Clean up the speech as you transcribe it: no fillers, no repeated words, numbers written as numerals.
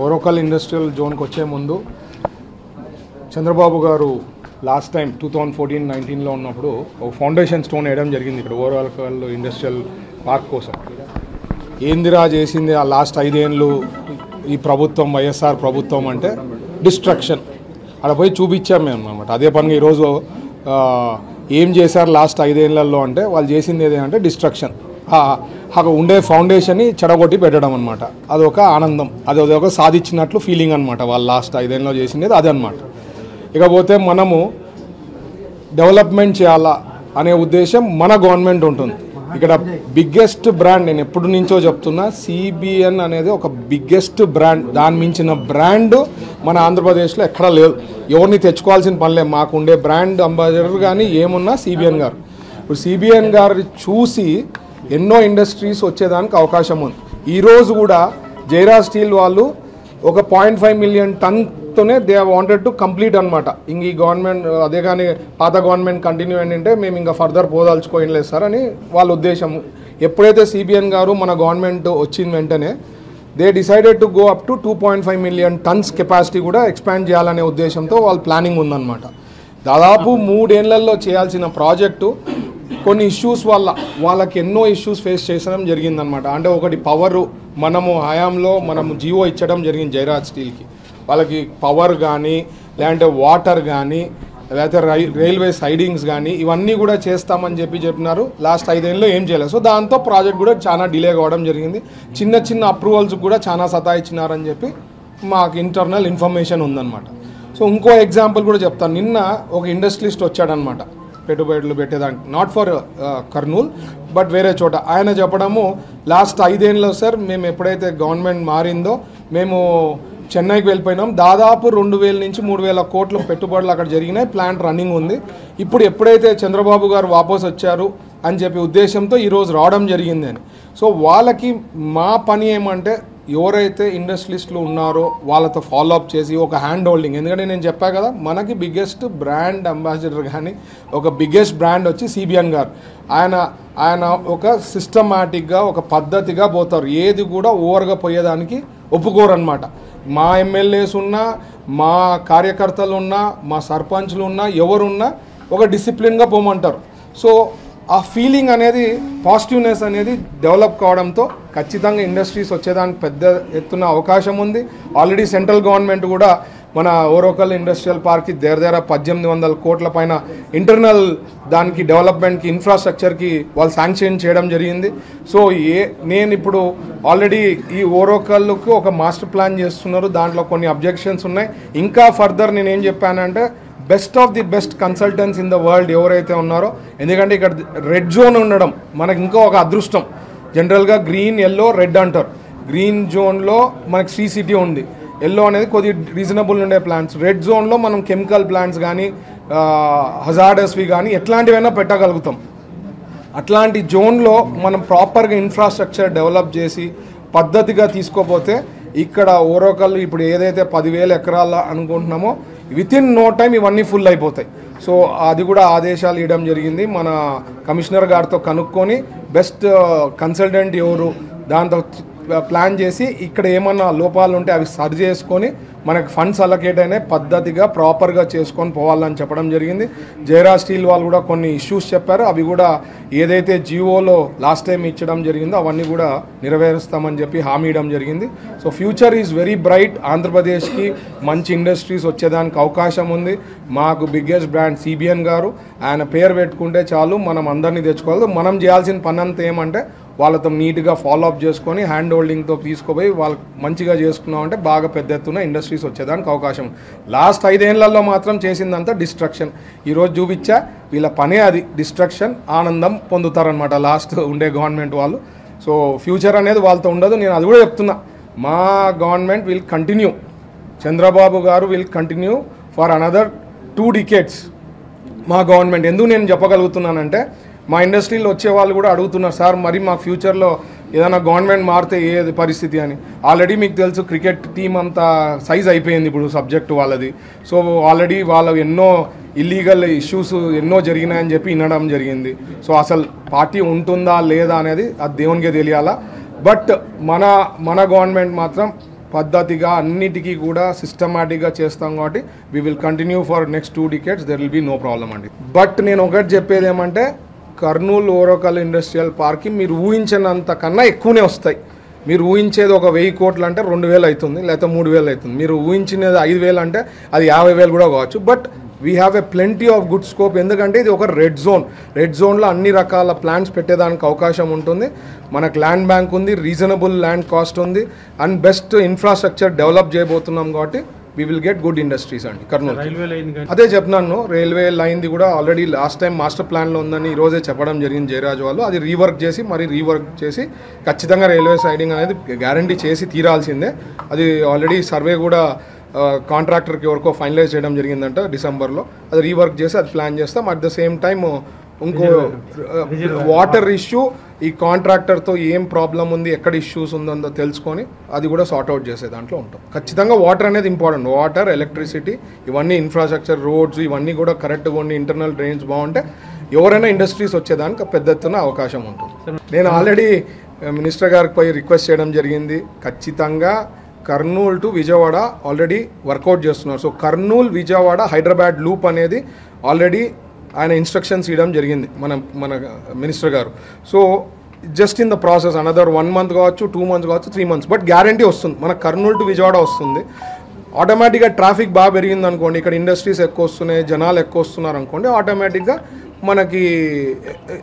Orvakal industrial జోన్కి వచ్చే ముందు చంద్రబాబు గారు లాస్ట్ టైం 2014-19లో ఉన్నప్పుడు ఒక ఫౌండేషన్ స్టోన్ వేయడం జరిగింది ఇక్కడ ఓరోకల్ ఇండస్ట్రియల్ పార్క్ కోసం. ఏందిరా చేసింది ఆ లాస్ట్ 5 ఏళ్ళు ఈ ప్రభుత్వం, వైఎస్ఆర్ ప్రభుత్వం అంటే డిస్ట్రక్షన్. అక్కడ పోయి చూపించాం మేము అన్నమాట. అదే పనిగా ఈరోజు ఏం చేశారు లాస్ట్ 5 ఏళ్లలో అంటే వాళ్ళు చేసింది ఏదంటే డిస్ట్రక్షన్. అక్కడ ఉండే ఫౌండేషన్ని చెడగొట్టి పెట్టడం అనమాట. అదొక ఆనందం, అదొక సాధించినట్లు ఫీలింగ్ అనమాట. వాళ్ళు లాస్ట్ 5 ఏళ్ళలో చేసింది అదే అనమాట. ఇకపోతే మనము డెవలప్మెంట్ చేయాలా అనే ఉద్దేశం మన గవర్నమెంట్ ఉంటుంది. ఇక్కడ బిగ్గెస్ట్ బ్రాండ్, నేను ఎప్పటి నుంచో చెప్తున్నా, సిబిఎన్ అనేది ఒక బిగ్గెస్ట్ బ్రాండ్. దాని మించిన బ్రాండ్ మన ఆంధ్రప్రదేశ్లో ఎక్కడా లేదు. ఎవరిని తెచ్చుకోవాల్సిన పనిలే. మాకు ఉండే బ్రాండ్ అంబాసిడర్ కానీ ఏమున్నా సిబిఎన్ గారు. ఇప్పుడు సిబిఎన్ గారు చూసి ఎన్నో ఇండస్ట్రీస్ వచ్చేదానికి అవకాశం ఉంది. ఈరోజు కూడా జైరాజ్ స్టీల్ వాళ్ళు ఒక 0.5 మిలియన్ టన్తోనే దే వాంటెడ్ టు కంప్లీట్ అనమాట. ఇంక ఈ గవర్నమెంట్ అదే కానీ పాత గవర్నమెంట్ కంటిన్యూ ఏంటంటే మేము ఇంకా ఫర్దర్ పోదాల్చుకోలేదు సార్ అని వాళ్ళ ఉద్దేశం. ఎప్పుడైతే సిబిఎన్ గారు మన గవర్నమెంట్ వచ్చిన వెంటనే they decided to go up to 2.5 million tons capacity కూడా ఎక్స్పాండ్ చేయాలనే ఉద్దేశంతో వాళ్ళ ప్లానింగ్ ఉందన్నమాట. దాదాపు 3 ఏళ్లలో చేయాల్సిన ప్రాజెక్టు కొన్ని ఇష్యూస్ వల్ల వాళ్ళకి ఎన్నో ఇష్యూస్ ఫేస్ చేసడం జరిగిందనమాట. అంటే ఒకటి పవరు, మనము హయాంలో మనము జీవో ఇచ్చడం జరిగింది జైరాజ్ స్టీల్కి. వాళ్ళకి పవర్ కానీ లేదంటే వాటర్ కానీ లేకపోతే రైల్వే సైడింగ్స్ కానీ ఇవన్నీ కూడా చేస్తామని చెప్పినారు. లాస్ట్ 5 ఏళ్ళలో ఏం చేయలేదు. సో దాంతో ప్రాజెక్ట్ కూడా చాలా డిలే కావడం జరిగింది. చిన్న చిన్న అప్రూవల్స్ కూడా చాలా సతాయిచ్చినారని చెప్పి మాకు ఇంటర్నల్ ఇన్ఫర్మేషన్ ఉందన్నమాట. సో ఇంకో ఎగ్జాంపుల్ కూడా చెప్తాను. నిన్న ఒక ఇండస్ట్రియలిస్ట్ వచ్చాడనమాట పెట్టుబడులు పెట్టేదానికి, నాట్ ఫర్ కర్నూల్ బట్ వేరే చోట. ఆయన చెప్పడము లాస్ట్ 5 ఏళ్ళలో సార్ మేము ఎప్పుడైతే గవర్నమెంట్ మారిందో మేము చెన్నైకి వెళ్ళిపోయినాం. దాదాపు 2,000 నుంచి 3,000 కోట్ల పెట్టుబడులు అక్కడ జరిగినాయి. ప్లాంట్ రన్నింగ్ ఉంది. ఇప్పుడు ఎప్పుడైతే చంద్రబాబు గారు వాపస్ వచ్చారు అని చెప్పి ఉద్దేశంతో ఈరోజు రావడం జరిగింది అని. సో వాళ్ళకి మా పని ఏమంటే ఎవరైతే ఇండస్ట్రియలిస్టులు ఉన్నారో వాళ్ళతో ఫాలోఅప్ చేసి ఒక హ్యాండ్ హోల్డింగ్. ఎందుకంటే నేను చెప్పా కదా, మనకి బిగ్గెస్ట్ బ్రాండ్ అంబాసిడర్ కానీ ఒక బిగ్గెస్ట్ బ్రాండ్ వచ్చి సిబిఎన్ గారు. ఆయన ఒక సిస్టమాటిక్గా ఒక పద్ధతిగా పోతారు. ఏది కూడా ఓవర్గా పోయేదానికి ఒప్పుకోరు అనమాట. మా ఎమ్మెల్యేస్ ఉన్నా, మా కార్యకర్తలు ఉన్నా, మా సర్పంచ్లు ఉన్నా, ఎవరున్నా ఒక డిసిప్లిన్గా పోమంటారు. సో ఆ ఫీలింగ్ అనేది, పాజిటివ్నెస్ అనేది డెవలప్ కావడంతో ఖచ్చితంగా ఇండస్ట్రీస్ వచ్చేదానికి పెద్ద ఎత్తున అవకాశం ఉంది. ఆల్రెడీ సెంట్రల్ గవర్నమెంట్ కూడా మన ఓరోకల్ ఇండస్ట్రియల్ పార్క్కి దగ్గర 1,800 కోట్ల పైన ఇంటర్నల్ దానికి డెవలప్మెంట్కి ఇన్ఫ్రాస్ట్రక్చర్కి వాళ్ళు శాంక్షన్ చేయడం జరిగింది. సో నేను ఇప్పుడు ఆల్రెడీ ఈ ఓరోకల్కి ఒక మాస్టర్ ప్లాన్ చేస్తున్నారు. దాంట్లో కొన్ని అబ్జెక్షన్స్ ఉన్నాయి. ఇంకా ఫర్దర్ నేను ఏం చెప్పానంటే best of the best consultants in the world ఎవరైతే ఉన్నారో, ఎందుకంటే ఇక్కడ రెడ్ జోన్ ఉండడం మనకి ఇంకా ఒక అదృష్టం. జనరల్గా గ్రీన్, ఎల్లో, రెడ్ అంటారు. గ్రీన్ జోన్లో మనకి శ్రీ సిటీ ఉంది. ఎల్లో అనేది కొద్ది రీజనబుల్ ఉండే ప్లాంట్స్. రెడ్ జోన్లో మనం కెమికల్ ప్లాంట్స్ కానీ హజార్డస్వి కానీ ఎట్లాంటివైనా పెట్టగలుగుతాం. అట్లాంటి జోన్లో మనం ప్రాపర్గా ఇన్ఫ్రాస్ట్రక్చర్ డెవలప్ చేసి పద్ధతిగా తీసుకోపోతే ఇక్కడ ఓరోకల్ ఇప్పుడు ఏదైతే 10,000 ఎకరాల అనుకుంటున్నామో వితిన్ నో టైం ఇవన్నీ ఫుల్ అయిపోతాయి. సో అది కూడా ఆదేశాలు ఇవ్వడం జరిగింది. మన కమిషనర్ గారితో కనుక్కొని బెస్ట్ కన్సల్టెంట్ ఎవరు దాంతో ప్లాన్ చేసి ఇక్కడ ఏమన్నా లోపాలు ఉంటే అవి సరి చేసుకొని మనకు ఫండ్స్ అలొకేట్ అయినా పద్ధతిగా ప్రాపర్గా చేసుకొని పోవాలని చెప్పడం జరిగింది. జైరాజ్ స్టీల్ వాళ్ళు కూడా కొన్ని ఇష్యూస్ చెప్పారు. అవి కూడా ఏదైతే జియోలో లాస్ట్ టైం ఇచ్చడం జరిగిందో అవన్నీ కూడా నెరవేరుస్తామని చెప్పి హామీ ఇవ్వడం జరిగింది. So future is very bright. ఆంధ్రప్రదేశ్కి మంచి ఇండస్ట్రీస్ వచ్చేదానికి అవకాశం ఉంది. మాకు బిగ్గెస్ట్ బ్రాండ్ సిబిఎన్ గారు, ఆయన పేరు పెట్టుకుంటే చాలు, మనం అందరినీ తెచ్చుకోవాలి. మనం చేయాల్సిన పని అంతా ఏమంటే వాళ్ళతో నీట్గా ఫాలోఅప్ చేసుకొని హ్యాండ్ హోల్డింగ్తో తీసుకుపోయి వాళ్ళకి మంచిగా చేసుకున్నామంటే బాగా పెద్ద ఎత్తున ఇండస్ట్రీస్ వచ్చేదానికి అవకాశం. లాస్ట్ 5 ఏళ్లలో మాత్రం చేసిందంతా డిస్ట్రక్షన్. ఈరోజు చూపించా వీళ్ళ పనే అది, డిస్ట్రక్షన్. ఆనందం పొందుతారనమాట లాస్ట్ ఉండే గవర్నమెంట్ వాళ్ళు. సో ఫ్యూచర్ అనేది వాళ్ళతో ఉండదు. నేను అది కూడా చెప్తున్నా, మా government will continue. Chandrababu garu will continue for another 2 decades మా గవర్నమెంట్. ఎందుకు నేను చెప్పగలుగుతున్నానంటే మా ఇండస్ట్రీలో వచ్చే వాళ్ళు కూడా అడుగుతున్నారు, సార్ మరి మా ఫ్యూచర్లో ఏదైనా గవర్నమెంట్ మారితే ఏది పరిస్థితి అని. ఆల్రెడీ మీకు తెలుసు క్రికెట్ టీం అంతా సైజ్ అయిపోయింది ఇప్పుడు సబ్జెక్టు వాళ్ళది. సో ఆల్రెడీ వాళ్ళు ఎన్నో ఇల్లీగల్ ఇష్యూస్ ఎన్నో జరిగినాయని చెప్పి వినడం జరిగింది. సో అసలు పార్టీ ఉంటుందా లేదా అనేది అది దేవునికే తెలియాలా. బట్ మన గవర్నమెంట్ మాత్రం పద్ధతిగా అన్నిటికీ కూడా సిస్టమాటిక్గా చేస్తాం కాబట్టి we will continue for next 2 decades. There will be no problem అండి. బట్ నేను ఒకటి చెప్పేది ఏమంటే కర్నూలు ఓరకల్ ఇండస్ట్రియల్ పార్క్కి మీరు ఊహించినంత కన్నా ఎక్కువనే వస్తాయి. మీరు ఊహించేది ఒక 1000 కోట్లు అంటే 2000 అవుతుంది, లేకపోతే 3000 అవుతుంది. మీరు ఊహించినది 5000 అంటే అది 50,000 కూడా కావచ్చు. But we have a plenty of good scope. ఎందుకంటే ఇది ఒక రెడ్ జోన్లో అన్ని రకాల ప్లాంట్స్ పెట్టేదానికి అవకాశం ఉంటుంది. మనకు ల్యాండ్ బ్యాంక్ ఉంది, రీజనబుల్ ల్యాండ్ కాస్ట్ ఉంది, అండ్ బెస్ట్ ఇన్ఫ్రాస్ట్రక్చర్ డెవలప్ చేయబోతున్నాం కాబట్టి we will get good industries అండి కర్నూలు. అదే చెప్తున్నాను, రైల్వే లైన్ది కూడా ఆల్రెడీ లాస్ట్ టైం మాస్టర్ ప్లాన్లో ఉందని ఈరోజే చెప్పడం జరిగింది జయరాజ్ వాళ్ళు. అది రీవర్క్ చేసి ఖచ్చితంగా రైల్వే సైడింగ్ అనేది గ్యారంటీ చేసి తీరాల్సిందే. అది ఆల్రెడీ సర్వే కూడా కాంట్రాక్టర్కి ఎవరికో ఫైనలైజ్ చేయడం జరిగిందంట డిసెంబర్లో. అది రీవర్క్ చేసి అది ప్లాన్ చేస్తాం. అట్ ద సేమ్ టైమ్ ఇంకో వాటర్ ఇష్యూ, ఈ కాంట్రాక్టర్తో ఏం ప్రాబ్లం ఉంది, ఎక్కడ ఇష్యూస్ ఉందో తెలుసుకొని అది కూడా సార్ట్అవుట్ చేసే దాంట్లో ఉంటాం. ఖచ్చితంగా వాటర్ అనేది ఇంపార్టెంట్. వాటర్, ఎలక్ట్రిసిటీ, ఇవన్నీ ఇన్ఫ్రాస్ట్రక్చర్, రోడ్స్ ఇవన్నీ కూడా కరెక్ట్గా ఉండి ఇంటర్నల్ డ్రైన్స్ బాగుంటే ఎవరైనా ఇండస్ట్రీస్ వచ్చేదానికి పెద్ద ఎత్తున అవకాశం ఉంటుంది. నేను ఆల్రెడీ మినిస్టర్ గారికి పోయి రిక్వెస్ట్ చేయడం జరిగింది. ఖచ్చితంగా Kurnool to Vijayawada already work out చేస్తున్నారు. సో కర్నూలు విజయవాడ హైదరాబాద్ లూప్ అనేది ఆల్రెడీ ఆయన ఇన్స్ట్రక్షన్స్ ఇవ్వడం జరిగింది మన మినిస్టర్ గారు. So just in the process another 1 month కావచ్చు, 2 months కావచ్చు, 3 months, బట్ గ్యారంటీ వస్తుంది. మన కర్నూలు టు విజయవాడ వస్తుంది. ఆటోమేటిక్గా ట్రాఫిక్ బాగా పెరిగింది అనుకోండి, ఇక్కడ ఇండస్ట్రీస్ ఎక్కువ వస్తున్నాయి, జనాలు ఎక్కువ వస్తున్నారు అనుకోండి, ఆటోమేటిక్గా మనకి